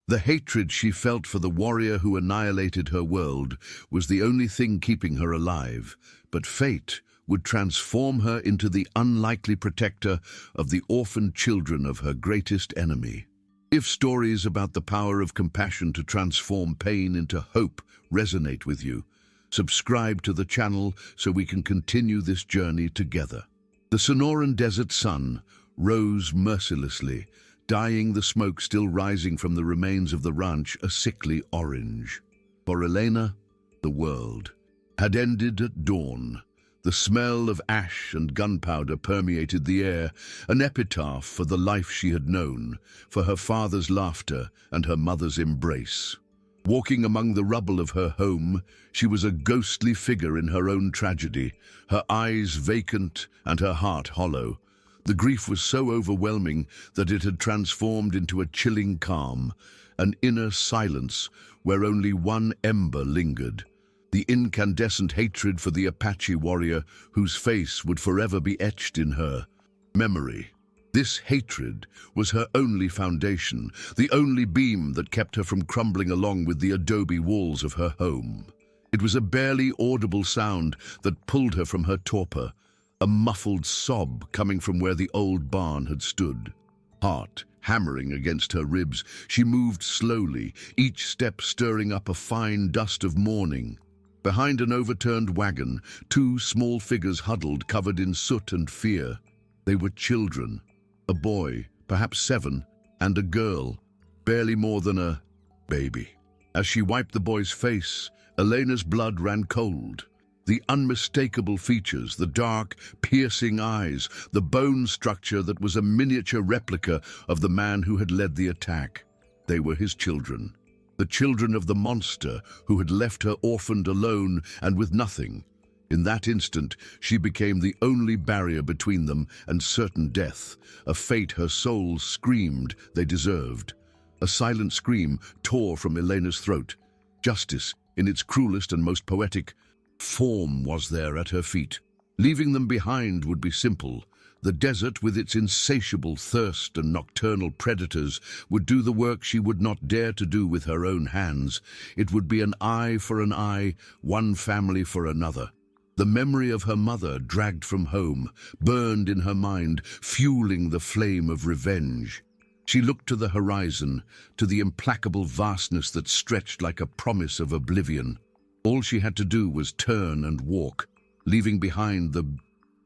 The hatred she felt for the warrior who annihilated her world was the only thing keeping her alive, but fate would transform her into the unlikely protector of the orphaned children of her greatest enemy. If stories about the power of compassion to transform pain into hope resonate with you, subscribe to the channel so we can continue this journey together. The Sonoran Desert sun rose mercilessly, dyeing the smoke still rising from the remains of the ranch a sickly orange. For Elena, the world had ended at dawn. The smell of ash and gunpowder permeated the air, an epitaph for the life she had known, for her father's laughter and her mother's embrace. Walking among the rubble of her home, she was a ghostly figure in her own tragedy, her eyes vacant and her heart hollow. The grief was so overwhelming that it had transformed into a chilling calm, an inner silence where only one ember lingered. The incandescent hatred for the Apache warrior whose face would forever be etched in her memory. This hatred was her only foundation, the only beam that kept her from crumbling along with the adobe walls of her home. It was a barely audible sound that pulled her from her torpor, a muffled sob coming from where the old barn had stood. Heart hammering against her ribs, she moved slowly, each step stirring up a fine dust of mourning. Behind an overturned wagon, two small figures huddled, covered in soot and fear. They were children, a boy, perhaps 7, and a girl, barely more than a baby. As she wiped the boy's face, Elena's blood ran cold. The unmistakable features, the dark, piercing eyes, the bone structure that was a miniature replica of the man who had led the attack. They were his children. The children of the monster who had left her orphaned alone and with nothing. In that instant, she became the only barrier between them and certain death, a fate her soul screamed they deserved. A silent scream tore from Elena's throat. Justice, in its cruelest and most poetic form, was there at her feet. Leaving them behind would be simple. The desert, with its insatiable thirst and nocturnal predators, would do the work she would not dare to do with her own hands. It would be an eye for an eye, one family for another. The memory of her mother, dragged from home, burned in her mind, fueling the flame of revenge. She looked to the horizon, to the implacable vastness that stretched like a promise of oblivion. All she had to do was turn and walk, leaving behind the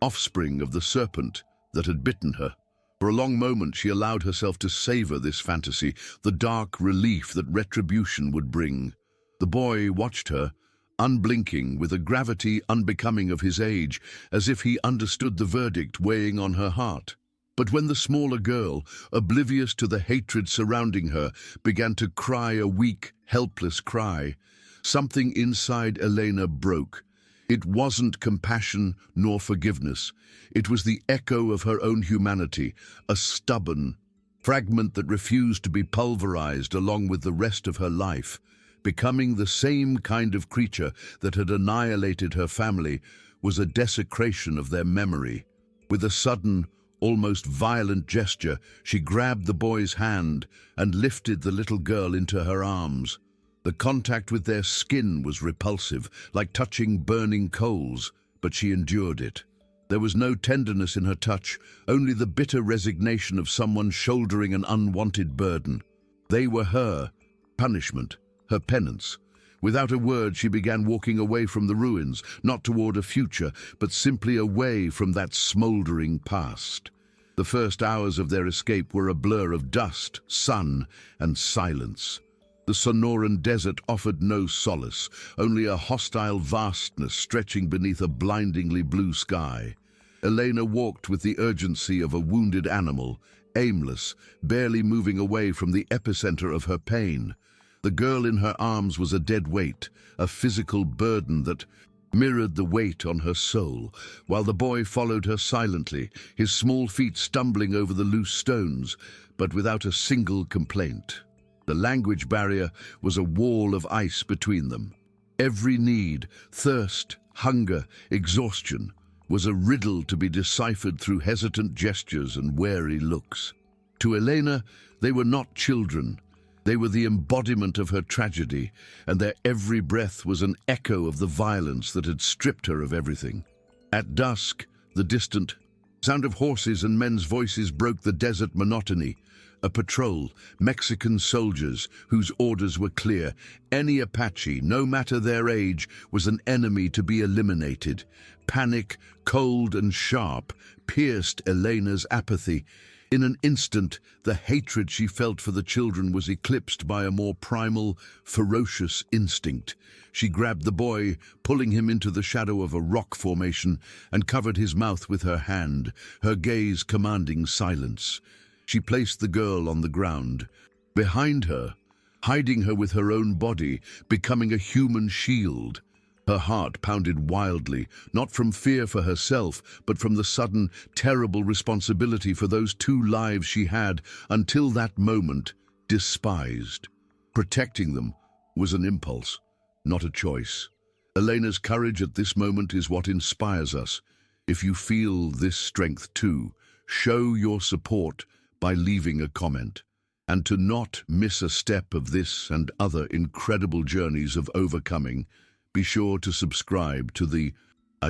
offspring of the serpent that had bitten her. For a long moment she allowed herself to savor this fantasy, the dark relief that retribution would bring. The boy watched her, unblinking, with a gravity unbecoming of his age, as if he understood the verdict weighing on her heart. But when the smaller girl, oblivious to the hatred surrounding her, began to cry a weak, helpless cry, something inside Elena broke. It wasn't compassion nor forgiveness. It was the echo of her own humanity, a stubborn fragment that refused to be pulverized along with the rest of her life. Becoming the same kind of creature that had annihilated her family was a desecration of their memory. With a sudden, almost violent gesture, she grabbed the boy's hand and lifted the little girl into her arms. The contact with their skin was repulsive, like touching burning coals, but she endured it. There was no tenderness in her touch, only the bitter resignation of someone shouldering an unwanted burden. They were her punishment, her penance. Without a word, she began walking away from the ruins, not toward a future, but simply away from that smoldering past. The first hours of their escape were a blur of dust, sun, and silence. The Sonoran Desert offered no solace, only a hostile vastness stretching beneath a blindingly blue sky. Elena walked with the urgency of a wounded animal, aimless, barely moving away from the epicenter of her pain. The girl in her arms was a dead weight, a physical burden that mirrored the weight on her soul, while the boy followed her silently, his small feet stumbling over the loose stones, but without a single complaint. The language barrier was a wall of ice between them. Every need, thirst, hunger, exhaustion, was a riddle to be deciphered through hesitant gestures and wary looks. To Elena, they were not children. They were the embodiment of her tragedy, and their every breath was an echo of the violence that had stripped her of everything. At dusk, the distant sound of horses and men's voices broke the desert monotony. A patrol, Mexican soldiers whose orders were clear. Any Apache, no matter their age, was an enemy to be eliminated. Panic, cold and sharp, pierced Elena's apathy. In an instant, the hatred she felt for the children was eclipsed by a more primal, ferocious instinct. She grabbed the boy, pulling him into the shadow of a rock formation, and covered his mouth with her hand, her gaze commanding silence. She placed the girl on the ground. Behind her, hiding her with her own body, becoming a human shield. Her heart pounded wildly, not from fear for herself, but from the sudden, terrible responsibility for those 2 lives she had, until that moment, despised. Protecting them was an impulse, not a choice. Elena's courage at this moment is what inspires us. If you feel this strength too, show your support by leaving a comment. And to not miss a step of this and other incredible journeys of overcoming, be sure to subscribe to the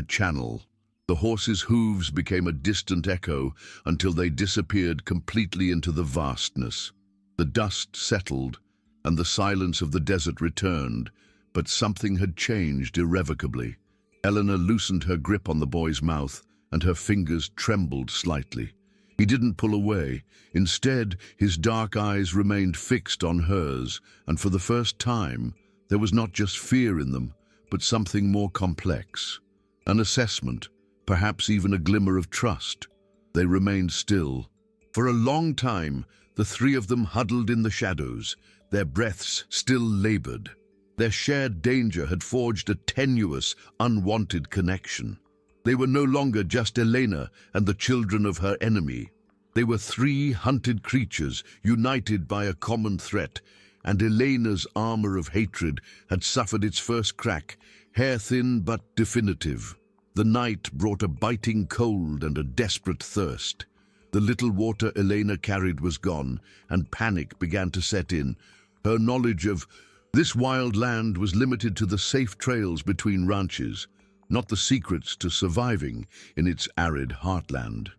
channel. The horses' hooves became a distant echo until they disappeared completely into the vastness. The dust settled, and the silence of the desert returned, but something had changed irrevocably. Elena loosened her grip on the boy's mouth, and her fingers trembled slightly. He didn't pull away. Instead, his dark eyes remained fixed on hers, and for the first time, there was not just fear in them, but something more complex. An assessment, perhaps even a glimmer of trust. They remained still. For a long time, the 3 of them huddled in the shadows, their breaths still labored. Their shared danger had forged a tenuous, unwanted connection. They were no longer just Elena and the children of her enemy. They were 3 hunted creatures united by a common threat, and Elena's armor of hatred had suffered its first crack, hair-thin but definitive. The night brought a biting cold and a desperate thirst. The little water Elena carried was gone, and panic began to set in. Her knowledge of this wild land was limited to the safe trails between ranches, not the secrets to surviving in its arid heartland.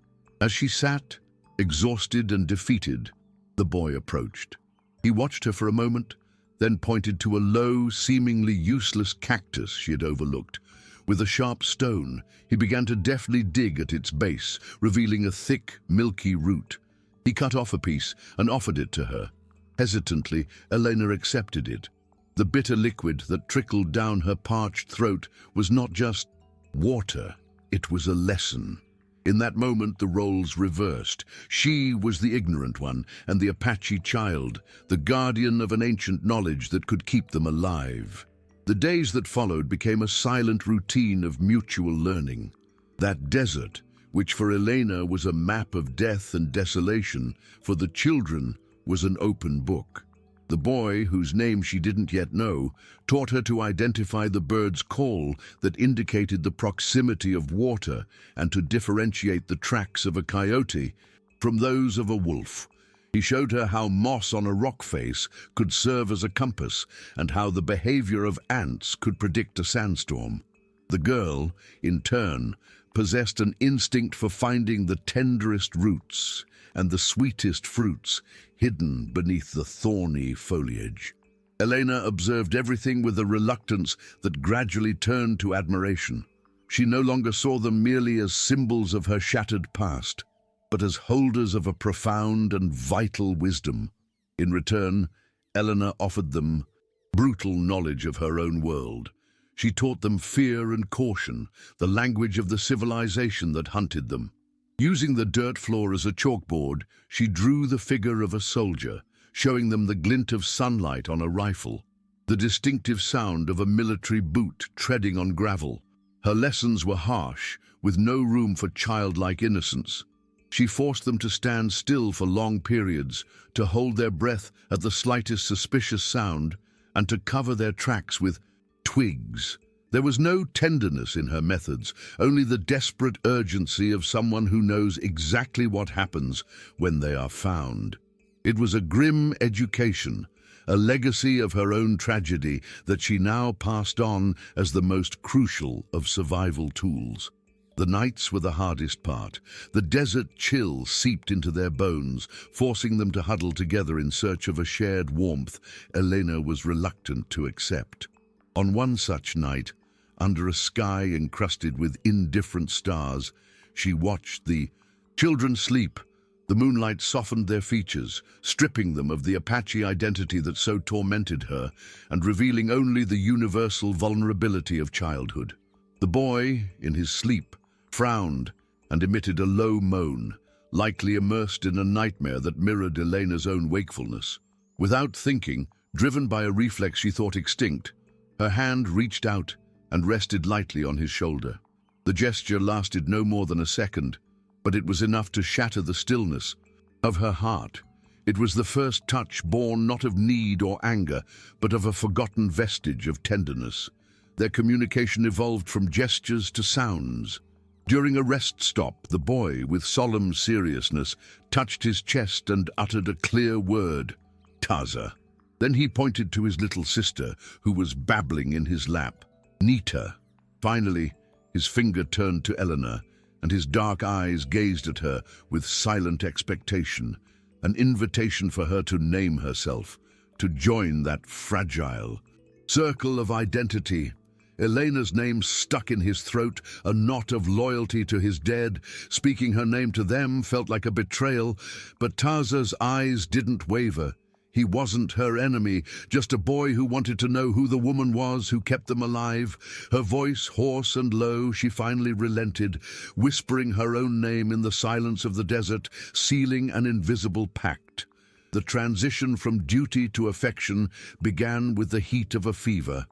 As she sat, exhausted and defeated, the boy approached. He watched her for a moment, then pointed to a low, seemingly useless cactus she had overlooked. With a sharp stone, he began to deftly dig at its base, revealing a thick, milky root. He cut off a piece and offered it to her. Hesitantly, Elena accepted it. The bitter liquid that trickled down her parched throat was not just water, it was a lesson. In that moment, the roles reversed. She was the ignorant one, and the Apache child, the guardian of an ancient knowledge that could keep them alive. The days that followed became a silent routine of mutual learning. That desert, which for Elena was a map of death and desolation, for the children was an open book. The boy, whose name she didn't yet know, taught her to identify the bird's call that indicated the proximity of water and to differentiate the tracks of a coyote from those of a wolf. He showed her how moss on a rock face could serve as a compass and how the behavior of ants could predict a sandstorm. The girl, in turn, possessed an instinct for finding the tenderest roots and the sweetest fruits hidden beneath the thorny foliage. Elena observed everything with a reluctance that gradually turned to admiration. She no longer saw them merely as symbols of her shattered past, but as holders of a profound and vital wisdom. In return, Elena offered them brutal knowledge of her own world. She taught them fear and caution, the language of the civilization that hunted them. Using the dirt floor as a chalkboard, she drew the figure of a soldier, showing them the glint of sunlight on a rifle, the distinctive sound of a military boot treading on gravel. Her lessons were harsh, with no room for childlike innocence. She forced them to stand still for long periods, to hold their breath at the slightest suspicious sound, and to cover their tracks with twigs. There was no tenderness in her methods, only the desperate urgency of someone who knows exactly what happens when they are found. It was a grim education, a legacy of her own tragedy that she now passed on as the most crucial of survival tools. The nights were the hardest part. The desert chill seeped into their bones, forcing them to huddle together in search of a shared warmth Elena was reluctant to accept. On one such night, under a sky encrusted with indifferent stars, she watched the children sleep. The moonlight softened their features, stripping them of the Apache identity that so tormented her and revealing only the universal vulnerability of childhood. The boy, in his sleep, frowned and emitted a low moan, likely immersed in a nightmare that mirrored Elena's own wakefulness. Without thinking, driven by a reflex she thought extinct, her hand reached out and rested lightly on his shoulder. The gesture lasted no more than a second, but it was enough to shatter the stillness of her heart. It was the first touch born not of need or anger, but of a forgotten vestige of tenderness. Their communication evolved from gestures to sounds. During a rest stop, the boy, with solemn seriousness, touched his chest and uttered a clear word, "Taza." Then he pointed to his little sister, who was babbling in his lap, "Nita." Finally, his finger turned to Elena, and his dark eyes gazed at her with silent expectation, an invitation for her to name herself, to join that fragile circle of identity. Elena's name stuck in his throat, a knot of loyalty to his dead. Speaking her name to them felt like a betrayal, but Taza's eyes didn't waver. He wasn't her enemy, just a boy who wanted to know who the woman was who kept them alive. Her voice hoarse and low, she finally relented, whispering her own name in the silence of the desert, sealing an invisible pact. The transition from duty to affection began with the heat of a fever.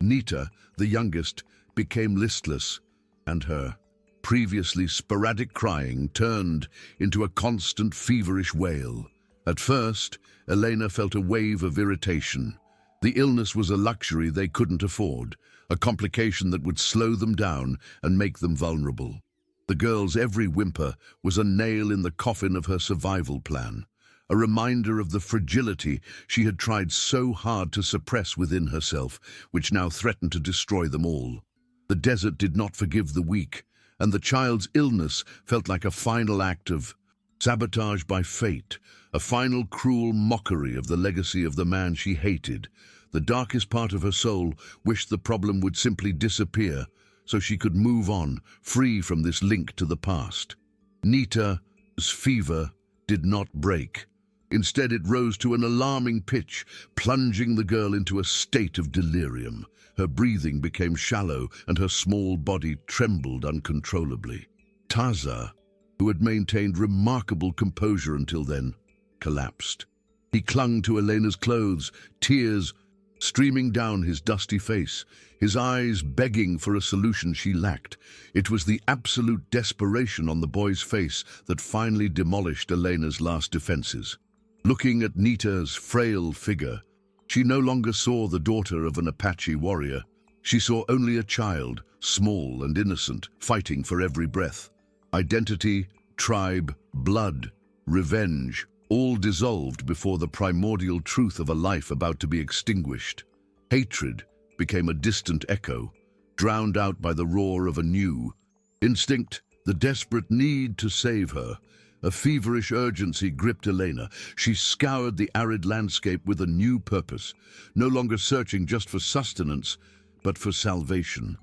Nita, the youngest, became listless, and her previously sporadic crying turned into a constant feverish wail. At first, Elena felt a wave of irritation. The illness was a luxury they couldn't afford, a complication that would slow them down and make them vulnerable. The girl's every whimper was a nail in the coffin of her survival plan, a reminder of the fragility she had tried so hard to suppress within herself, which now threatened to destroy them all. The desert did not forgive the weak, and the child's illness felt like a final act of sabotage by fate, a final cruel mockery of the legacy of the man she hated. The darkest part of her soul wished the problem would simply disappear, so she could move on, free from this link to the past. Nita's fever did not break. Instead, it rose to an alarming pitch, plunging the girl into a state of delirium. Her breathing became shallow, and her small body trembled uncontrollably. Taza, who had maintained remarkable composure until then, collapsed. He clung to Elena's clothes, tears streaming down his dusty face, his eyes begging for a solution she lacked. It was the absolute desperation on the boy's face that finally demolished Elena's last defenses. Looking at Nita's frail figure, she no longer saw the daughter of an Apache warrior. She saw only a child, small and innocent, fighting for every breath. Identity, tribe, blood, revenge, all dissolved before the primordial truth of a life about to be extinguished. Hatred became a distant echo, drowned out by the roar of a new instinct, the desperate need to save her. A feverish urgency gripped Elena. She scoured the arid landscape with a new purpose, no longer searching just for sustenance, but for salvation.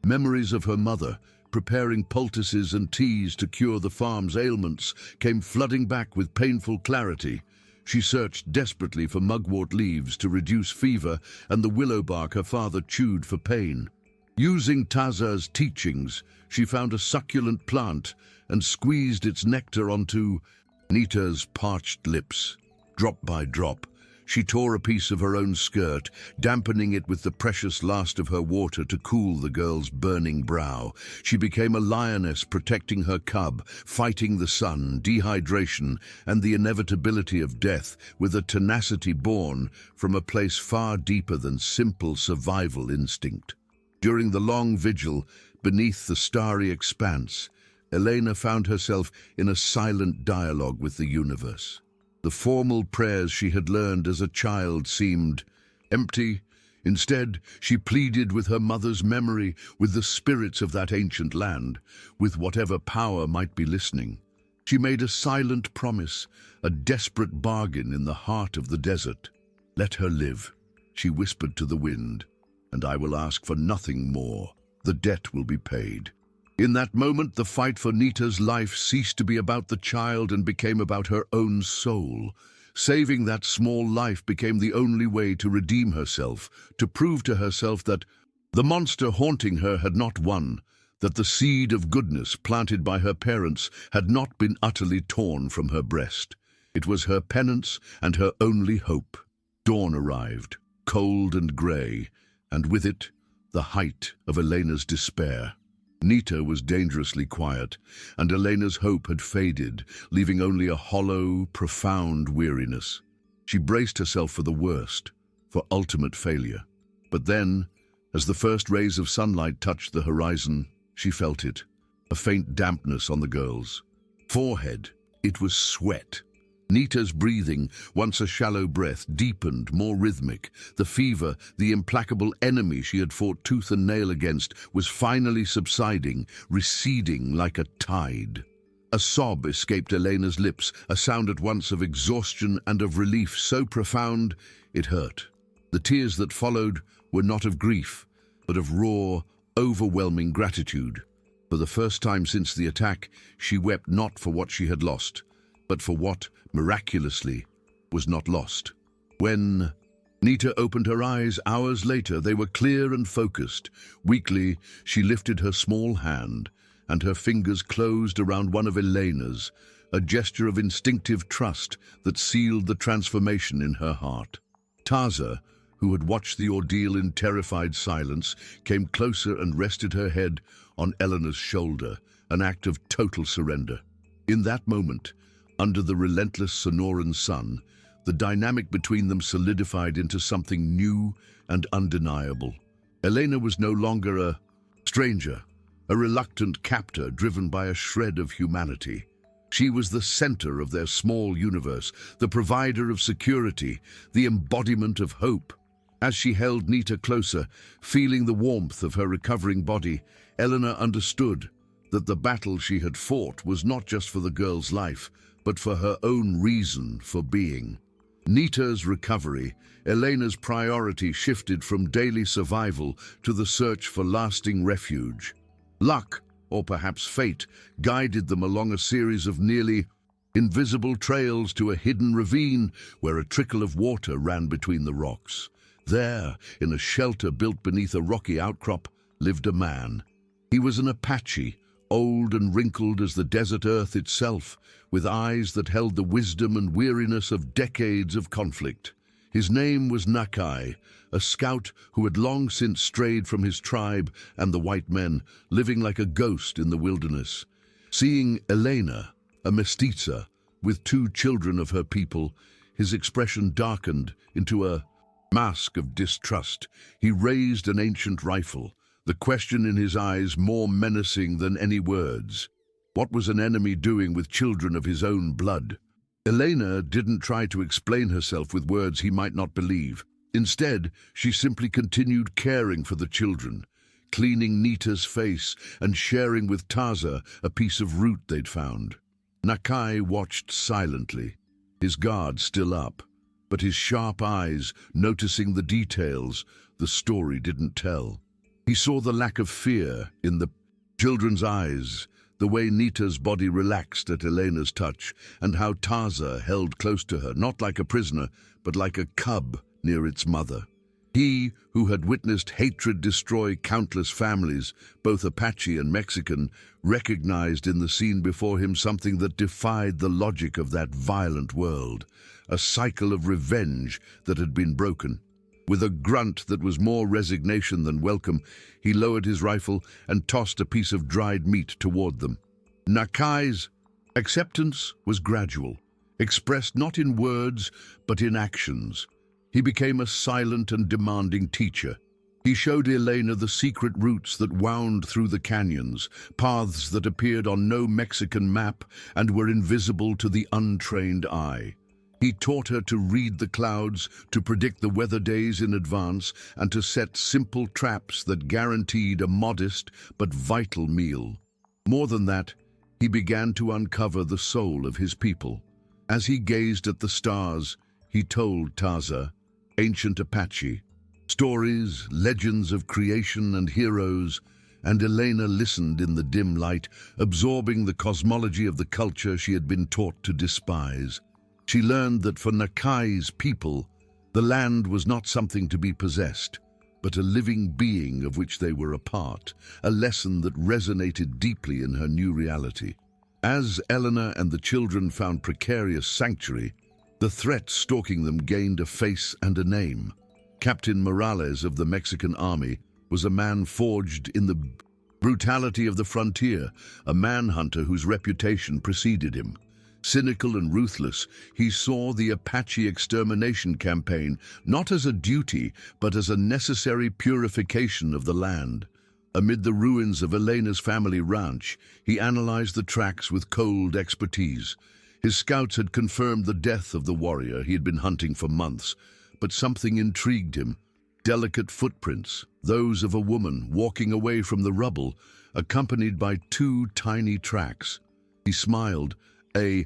Memories of her mother, preparing poultices and teas to cure the farm's ailments, came flooding back with painful clarity. She searched desperately for mugwort leaves to reduce fever and the willow bark her father chewed for pain. Using Taza's teachings, she found a succulent plant and squeezed its nectar onto Nita's parched lips. Drop by drop, she tore a piece of her own skirt, dampening it with the precious last of her water to cool the girl's burning brow. She became a lioness protecting her cub, fighting the sun, dehydration, and the inevitability of death with a tenacity born from a place far deeper than simple survival instinct. During the long vigil, beneath the starry expanse, Elena found herself in a silent dialogue with the universe. The formal prayers she had learned as a child seemed empty. Instead, she pleaded with her mother's memory, with the spirits of that ancient land, with whatever power might be listening. She made a silent promise, a desperate bargain in the heart of the desert. "Let her live," she whispered to the wind, "and I will ask for nothing more. The debt will be paid." In that moment, the fight for Nita's life ceased to be about the child and became about her own soul. Saving that small life became the only way to redeem herself, to prove to herself that the monster haunting her had not won, that the seed of goodness planted by her parents had not been utterly torn from her breast. It was her penance and her only hope. Dawn arrived, cold and grey, and with it, the height of Elena's despair. Nita was dangerously quiet, and Elena's hope had faded, leaving only a hollow, profound weariness. She braced herself for the worst, for ultimate failure. But then, as the first rays of sunlight touched the horizon, she felt it, a faint dampness on the girl's forehead. It was sweat. Nita's breathing, once a shallow breath, deepened, more rhythmic. The fever, the implacable enemy she had fought tooth and nail against, was finally subsiding, receding like a tide. A sob escaped Elena's lips, a sound at once of exhaustion and of relief so profound it hurt. The tears that followed were not of grief, but of raw, overwhelming gratitude. For the first time since the attack, she wept not for what she had lost, but for what, miraculously, was not lost. When Nita opened her eyes hours later, they were clear and focused. Weakly, she lifted her small hand, and her fingers closed around one of Elena's, a gesture of instinctive trust that sealed the transformation in her heart. Taza, who had watched the ordeal in terrified silence, came closer and rested her head on Elena's shoulder, an act of total surrender. In that moment, under the relentless Sonoran sun, the dynamic between them solidified into something new and undeniable. Elena was no longer a stranger, a reluctant captor driven by a shred of humanity. She was the center of their small universe, the provider of security, the embodiment of hope. As she held Nita closer, feeling the warmth of her recovering body, Elena understood that the battle she had fought was not just for the girl's life, but for her own reason for being. Nita's recovery, Elena's priority shifted from daily survival to the search for lasting refuge. Luck, or perhaps fate, guided them along a series of nearly invisible trails to a hidden ravine where a trickle of water ran between the rocks. There, in a shelter built beneath a rocky outcrop, lived a man. He was an Apache, old and wrinkled as the desert earth itself, with eyes that held the wisdom and weariness of decades of conflict. His name was Nakai, a scout who had long since strayed from his tribe and the white men, living like a ghost in the wilderness. Seeing Elena, a mestiza, with 2 children of her people, his expression darkened into a mask of distrust. He raised an ancient rifle, the question in his eyes more menacing than any words. What was an enemy doing with children of his own blood? Elena didn't try to explain herself with words he might not believe. Instead, she simply continued caring for the children, cleaning Nita's face and sharing with Taza a piece of root they'd found. Nakai watched silently, his guard still up, but his sharp eyes noticing the details the story didn't tell. He saw the lack of fear in the children's eyes, the way Nita's body relaxed at Elena's touch, and how Taza held close to her, not like a prisoner, but like a cub near its mother. He, who had witnessed hatred destroy countless families, both Apache and Mexican, recognized in the scene before him something that defied the logic of that violent world, a cycle of revenge that had been broken. With a grunt that was more resignation than welcome, he lowered his rifle and tossed a piece of dried meat toward them. Nakai's acceptance was gradual, expressed not in words, but in actions. He became a silent and demanding teacher. He showed Elena the secret routes that wound through the canyons, paths that appeared on no Mexican map and were invisible to the untrained eye. He taught her to read the clouds, to predict the weather days in advance, and to set simple traps that guaranteed a modest but vital meal. More than that, he began to uncover the soul of his people. As he gazed at the stars, he told Taza, ancient Apache, stories, legends of creation and heroes, and Elena listened in the dim light, absorbing the cosmology of the culture she had been taught to despise. She learned that for Nakai's people, the land was not something to be possessed, but a living being of which they were a part, a lesson that resonated deeply in her new reality. As Elena and the children found precarious sanctuary, the threat stalking them gained a face and a name. Captain Morales of the Mexican army was a man forged in the brutality of the frontier, a manhunter whose reputation preceded him. Cynical and ruthless, he saw the Apache extermination campaign not as a duty, but as a necessary purification of the land. Amid the ruins of Elena's family ranch, he analyzed the tracks with cold expertise. His scouts had confirmed the death of the warrior he had been hunting for months, but something intrigued him. Delicate footprints, those of a woman walking away from the rubble, accompanied by two tiny tracks. He smiled, a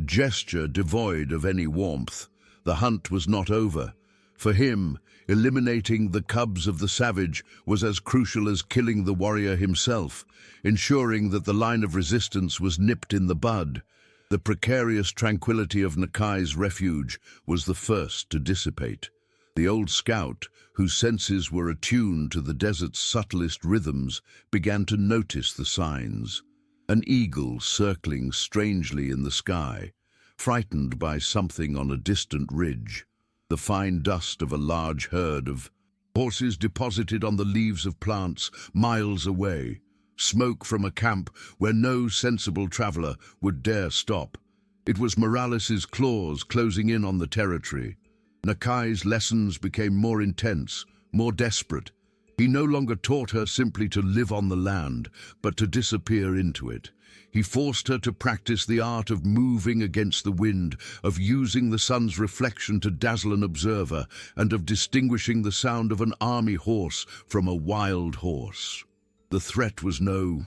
gesture devoid of any warmth. The hunt was not over. For him, eliminating the cubs of the savage was as crucial as killing the warrior himself, ensuring that the line of resistance was nipped in the bud. The precarious tranquility of Nakai's refuge was the first to dissipate. The old scout, whose senses were attuned to the desert's subtlest rhythms, began to notice the signs. An eagle circling strangely in the sky, frightened by something on a distant ridge. The fine dust of a large herd of horses deposited on the leaves of plants miles away. Smoke from a camp where no sensible traveler would dare stop. It was Morales's claws closing in on the territory. Nakai's lessons became more intense, more desperate. He no longer taught her simply to live on the land, but to disappear into it. He forced her to practice the art of moving against the wind, of using the sun's reflection to dazzle an observer, and of distinguishing the sound of an army horse from a wild horse. The threat was no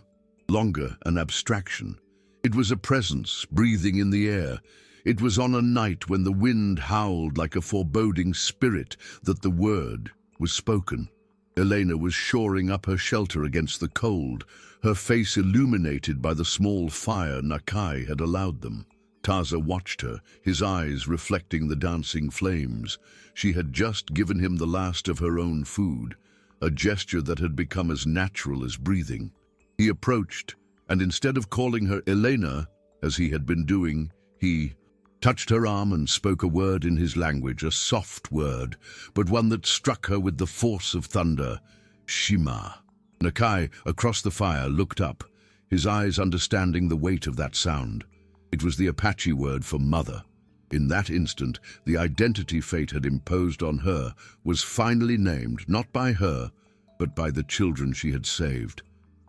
longer an abstraction. It was a presence breathing in the air. It was on a night when the wind howled like a foreboding spirit that the word was spoken. Elena was shoring up her shelter against the cold, her face illuminated by the small fire Nakai had allowed them. Taza watched her, his eyes reflecting the dancing flames. She had just given him the last of her own food, a gesture that had become as natural as breathing. He approached, and instead of calling her Elena, as he had been doing, he touched her arm and spoke a word in his language, a soft word, but one that struck her with the force of thunder. Shima. Nakai, across the fire, looked up, his eyes understanding the weight of that sound. It was the Apache word for mother. In that instant, the identity fate had imposed on her was finally named, not by her, but by the children she had saved.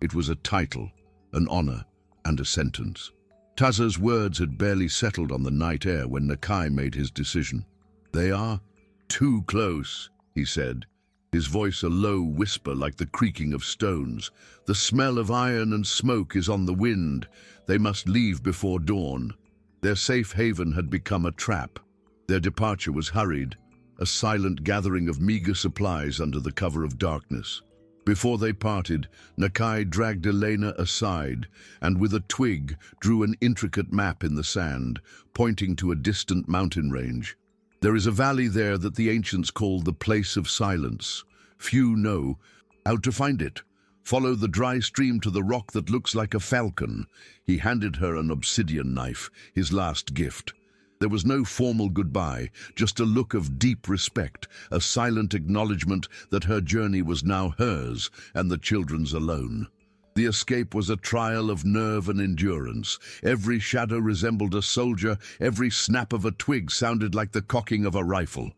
It was a title, an honor, and a sentence. Taza's words had barely settled on the night air when Nakai made his decision. "They are too close," he said, his voice a low whisper like the creaking of stones. "The smell of iron and smoke is on the wind. They must leave before dawn." Their safe haven had become a trap. Their departure was hurried, a silent gathering of meager supplies under the cover of darkness. Before they parted, Nakai dragged Elena aside and with a twig drew an intricate map in the sand, pointing to a distant mountain range. "There is a valley there that the ancients called the Place of Silence. Few know how to find it. Follow the dry stream to the rock that looks like a falcon." He handed her an obsidian knife, his last gift. There was no formal goodbye, just a look of deep respect, a silent acknowledgement that her journey was now hers and the children's alone. The escape was a trial of nerve and endurance. Every shadow resembled a soldier, every snap of a twig sounded like the cocking of a rifle.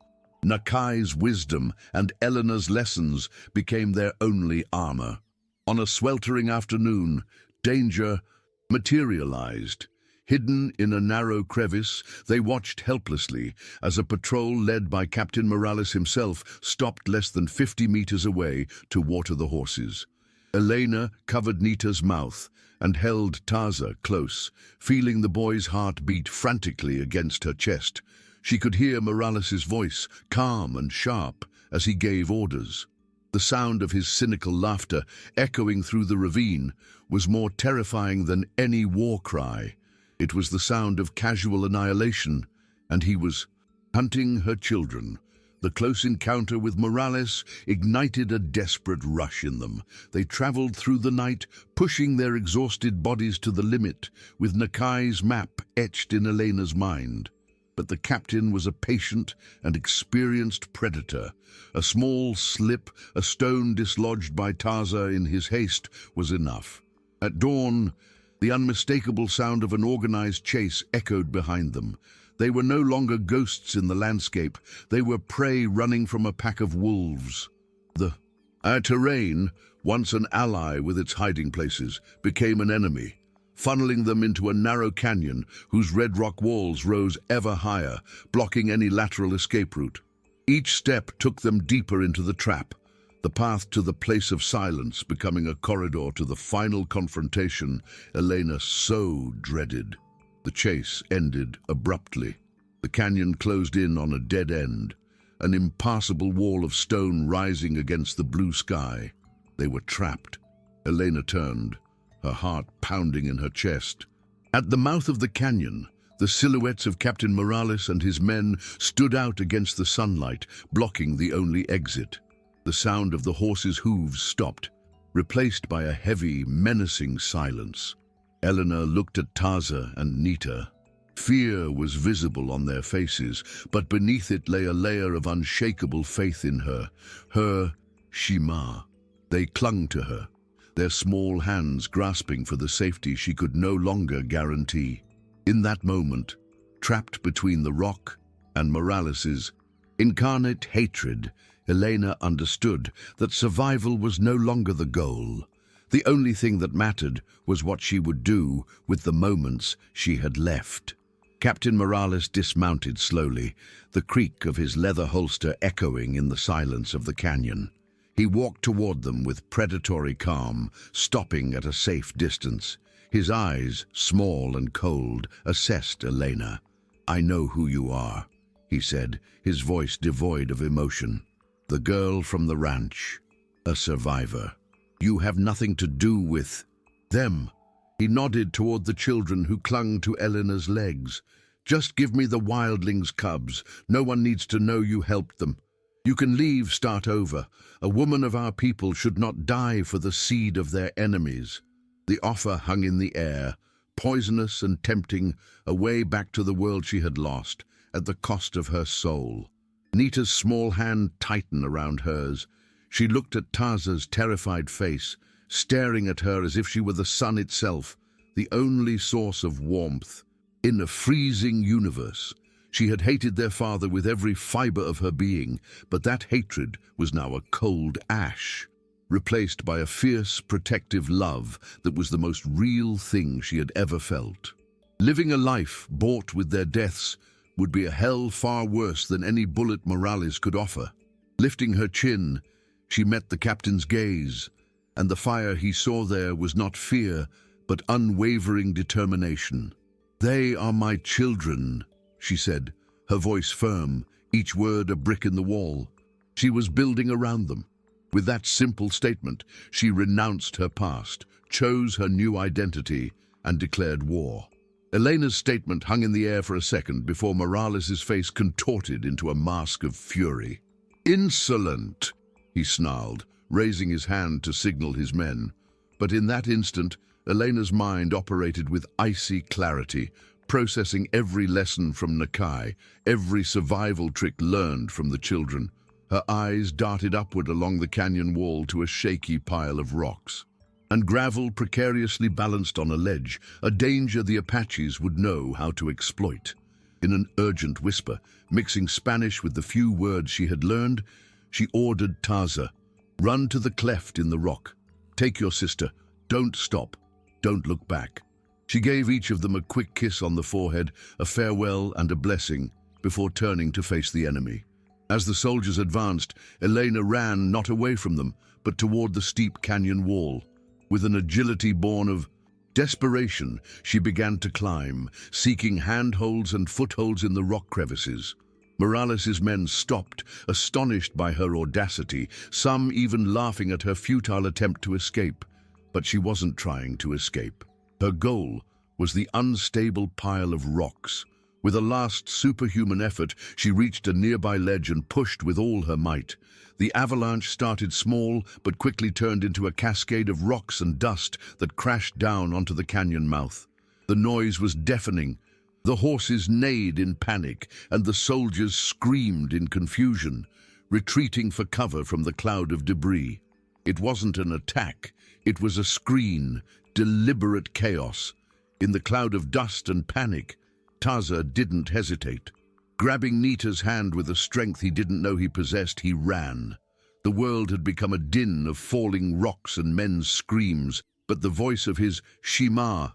Nakai's wisdom and Elena's lessons became their only armor. On a sweltering afternoon, danger materialized. Hidden in a narrow crevice, they watched helplessly as a patrol led by Captain Morales himself stopped less than 50 meters away to water the horses. Elena covered Nita's mouth and held Taza close, feeling the boy's heart beat frantically against her chest. She could hear Morales's voice, calm and sharp, as he gave orders. The sound of his cynical laughter, echoing through the ravine, was more terrifying than any war cry. It was the sound of casual annihilation, and he was hunting her children. The close encounter with Morales ignited a desperate rush in them. They traveled through the night, pushing their exhausted bodies to the limit, with Nakai's map etched in Elena's mind. But the captain was a patient and experienced predator. A small slip, a stone dislodged by Taza in his haste, was enough. At dawn, the unmistakable sound of an organized chase echoed behind them. They were no longer ghosts in the landscape. They were prey running from a pack of wolves. Our terrain, once an ally with its hiding places, became an enemy, funneling them into a narrow canyon whose red rock walls rose ever higher, blocking any lateral escape route. Each step took them deeper into the trap, the path to the place of silence becoming a corridor to the final confrontation Elena so dreaded. The chase ended abruptly. The canyon closed in on a dead end, an impassable wall of stone rising against the blue sky. They were trapped. Elena turned, her heart pounding in her chest. At the mouth of the canyon, the silhouettes of Captain Morales and his men stood out against the sunlight, blocking the only exit. The sound of the horses' hooves stopped, replaced by a heavy, menacing silence. Elena looked at Taza and Nita. Fear was visible on their faces, but beneath it lay a layer of unshakable faith in her Shima. They clung to her, their small hands grasping for the safety she could no longer guarantee. In that moment, trapped between the rock and Morales's incarnate hatred, Elena understood that survival was no longer the goal. The only thing that mattered was what she would do with the moments she had left. Captain Morales dismounted slowly, the creak of his leather holster echoing in the silence of the canyon. He walked toward them with predatory calm, stopping at a safe distance. His eyes, small and cold, assessed Elena. "I know who you are," he said, his voice devoid of emotion. "The girl from the ranch, a survivor. You have nothing to do with them." He nodded toward the children who clung to Elena's legs. "Just give me the wildling's cubs. No one needs to know you helped them. You can leave, start over. A woman of our people should not die for the seed of their enemies." The offer hung in the air, poisonous and tempting, a way back to the world she had lost, at the cost of her soul. Nita's small hand tightened around hers. She looked at Taza's terrified face, staring at her as if she were the sun itself, the only source of warmth. In a freezing universe, she had hated their father with every fiber of her being, but that hatred was now a cold ash, replaced by a fierce, protective love that was the most real thing she had ever felt. Living a life bought with their deaths would be a hell far worse than any bullet Morales could offer. Lifting her chin, she met the captain's gaze, and the fire he saw there was not fear, but unwavering determination. "They are my children," she said, her voice firm, each word a brick in the wall. She was building around them. With that simple statement, she renounced her past, chose her new identity, and declared war. Elena's statement hung in the air for a second before Morales's face contorted into a mask of fury. "Insolent!" he snarled, raising his hand to signal his men. But in that instant, Elena's mind operated with icy clarity, processing every lesson from Nakai, every survival trick learned from the children. Her eyes darted upward along the canyon wall to a shaky pile of rocks and gravel precariously balanced on a ledge, a danger the Apaches would know how to exploit. In an urgent whisper, mixing Spanish with the few words she had learned, she ordered Taza, "Run to the cleft in the rock. Take your sister. Don't stop. Don't look back." She gave each of them a quick kiss on the forehead, a farewell and a blessing, before turning to face the enemy. As the soldiers advanced, Elena ran not away from them, but toward the steep canyon wall. With an agility born of desperation, she began to climb, seeking handholds and footholds in the rock crevices. Morales' men stopped, astonished by her audacity, some even laughing at her futile attempt to escape. But she wasn't trying to escape. Her goal was the unstable pile of rocks. With a last superhuman effort, she reached a nearby ledge and pushed with all her might. The avalanche started small, but quickly turned into a cascade of rocks and dust that crashed down onto the canyon mouth. The noise was deafening. The horses neighed in panic, and the soldiers screamed in confusion, retreating for cover from the cloud of debris. It wasn't an attack, it was a screen, deliberate chaos. In the cloud of dust and panic, Taza didn't hesitate. Grabbing Nita's hand with a strength he didn't know he possessed, he ran. The world had become a din of falling rocks and men's screams, but the voice of his Shema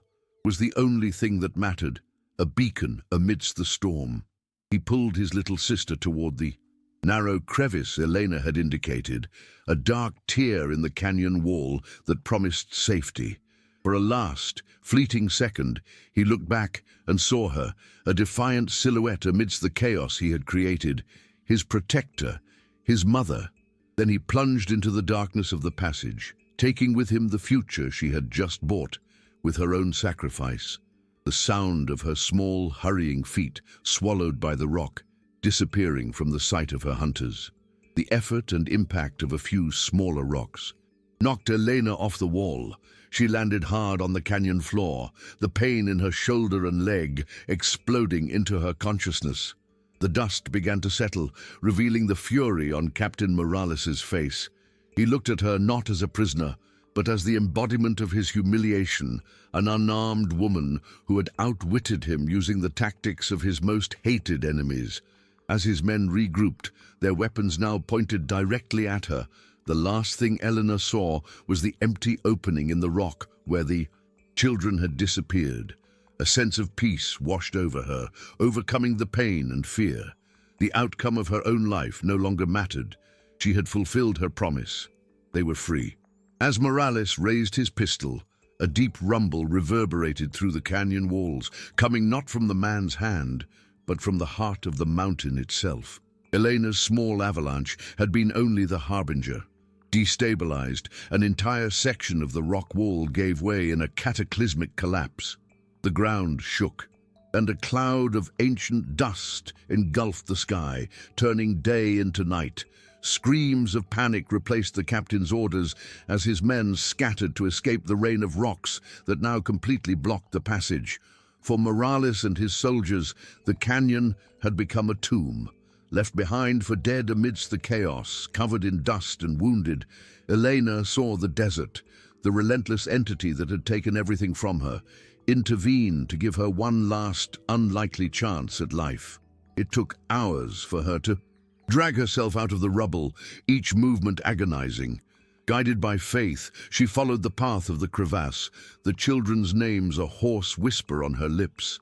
was the only thing that mattered, a beacon amidst the storm. He pulled his little sister toward the narrow crevice Elena had indicated, a dark tear in the canyon wall that promised safety. For a last, fleeting second, he looked back and saw her, a defiant silhouette amidst the chaos he had created, his protector, his mother. Then he plunged into the darkness of the passage, taking with him the future she had just bought with her own sacrifice. The sound of her small, hurrying feet, swallowed by the rock, disappearing from the sight of her hunters. The effort and impact of a few smaller rocks knocked Elena off the wall. She landed hard on the canyon floor, the pain in her shoulder and leg exploding into her consciousness. The dust began to settle, revealing the fury on Captain Morales' face. He looked at her not as a prisoner, but as the embodiment of his humiliation, an unarmed woman who had outwitted him using the tactics of his most hated enemies. As his men regrouped, their weapons now pointed directly at her, the last thing Elena saw was the empty opening in the rock where the children had disappeared. A sense of peace washed over her, overcoming the pain and fear. The outcome of her own life no longer mattered. She had fulfilled her promise. They were free. As Morales raised his pistol, a deep rumble reverberated through the canyon walls, coming not from the man's hand, but from the heart of the mountain itself. Elena's small avalanche had been only the harbinger. Destabilized, an entire section of the rock wall gave way in a cataclysmic collapse. The ground shook, and a cloud of ancient dust engulfed the sky, turning day into night. Screams of panic replaced the captain's orders as his men scattered to escape the rain of rocks that now completely blocked the passage. For Morales and his soldiers, the canyon had become a tomb. Left behind for dead amidst the chaos, covered in dust and wounded, Elena saw the desert, the relentless entity that had taken everything from her, intervene to give her one last, unlikely chance at life. It took hours for her to drag herself out of the rubble, each movement agonizing. Guided by faith, she followed the path of the crevasse, the children's names a hoarse whisper on her lips.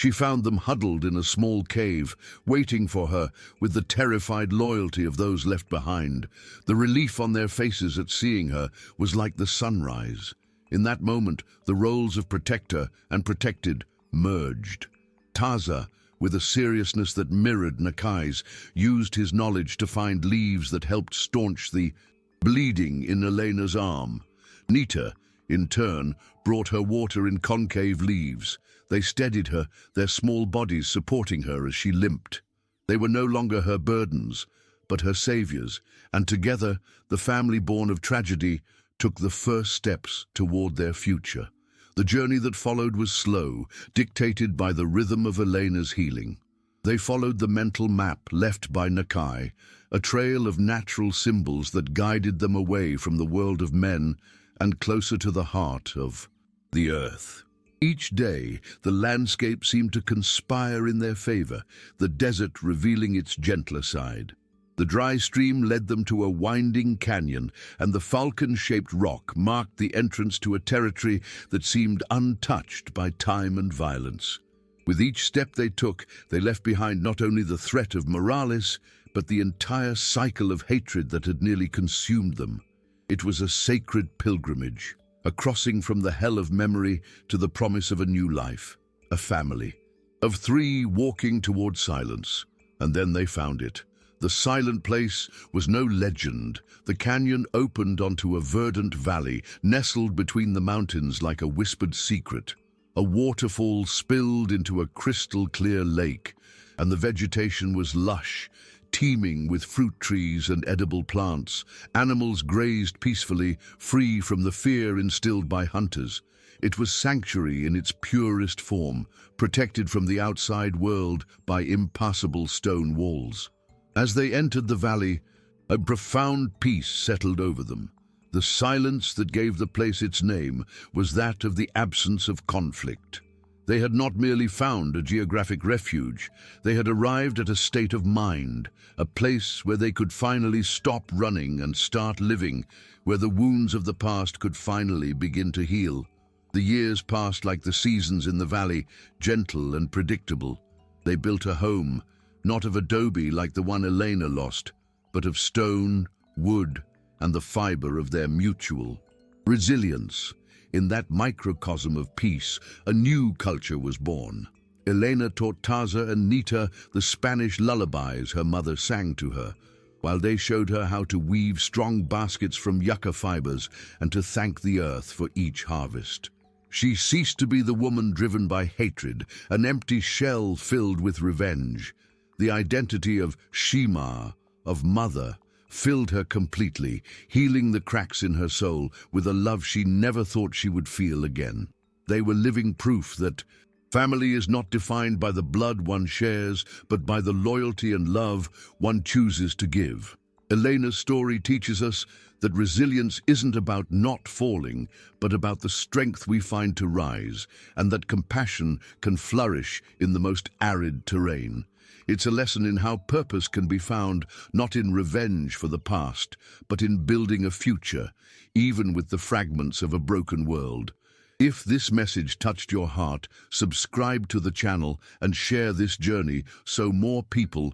She found them huddled in a small cave, waiting for her with the terrified loyalty of those left behind. The relief on their faces at seeing her was like the sunrise. In that moment, the roles of protector and protected merged. Taza, with a seriousness that mirrored Nakai's, used his knowledge to find leaves that helped staunch the bleeding in Elena's arm. Nita, in turn, brought her water in concave leaves. They steadied her, their small bodies supporting her as she limped. They were no longer her burdens, but her saviors, and together, the family born of tragedy took the first steps toward their future. The journey that followed was slow, dictated by the rhythm of Elena's healing. They followed the mental map left by Nakai, a trail of natural symbols that guided them away from the world of men and closer to the heart of the earth. Each day, the landscape seemed to conspire in their favor, the desert revealing its gentler side. The dry stream led them to a winding canyon, and the falcon-shaped rock marked the entrance to a territory that seemed untouched by time and violence. With each step they took, they left behind not only the threat of Morales, but the entire cycle of hatred that had nearly consumed them. It was a sacred pilgrimage, a crossing from the hell of memory to the promise of a new life, a family, of three walking toward silence. And then they found it. The silent place was no legend. The canyon opened onto a verdant valley, nestled between the mountains like a whispered secret. A waterfall spilled into a crystal-clear lake, and the vegetation was lush, teeming with fruit trees and edible plants. Animals grazed peacefully, free from the fear instilled by hunters. It was sanctuary in its purest form, protected from the outside world by impassable stone walls. As they entered the valley, a profound peace settled over them. The silence that gave the place its name was that of the absence of conflict. They had not merely found a geographic refuge, they had arrived at a state of mind, a place where they could finally stop running and start living, where the wounds of the past could finally begin to heal. The years passed like the seasons in the valley, gentle and predictable. They built a home, not of adobe like the one Elena lost, but of stone, wood, and the fiber of their mutual resilience. In that microcosm of peace, a new culture was born. Elena taught Taza and Nita the Spanish lullabies her mother sang to her, while they showed her how to weave strong baskets from yucca fibers and to thank the earth for each harvest. She ceased to be the woman driven by hatred, an empty shell filled with revenge. The identity of Shima, of mother, filled her completely, healing the cracks in her soul with a love she never thought she would feel again. They were living proof that family is not defined by the blood one shares, but by the loyalty and love one chooses to give. Elena's story teaches us that resilience isn't about not falling, but about the strength we find to rise, and that compassion can flourish in the most arid terrain. It's a lesson in how purpose can be found not in revenge for the past, but in building a future, even with the fragments of a broken world. If this message touched your heart, subscribe to the channel and share this journey so more people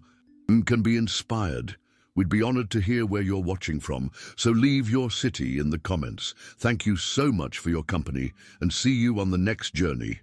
can be inspired. We'd be honored to hear where you're watching from, so leave your city in the comments. Thank you so much for your company, and see you on the next journey.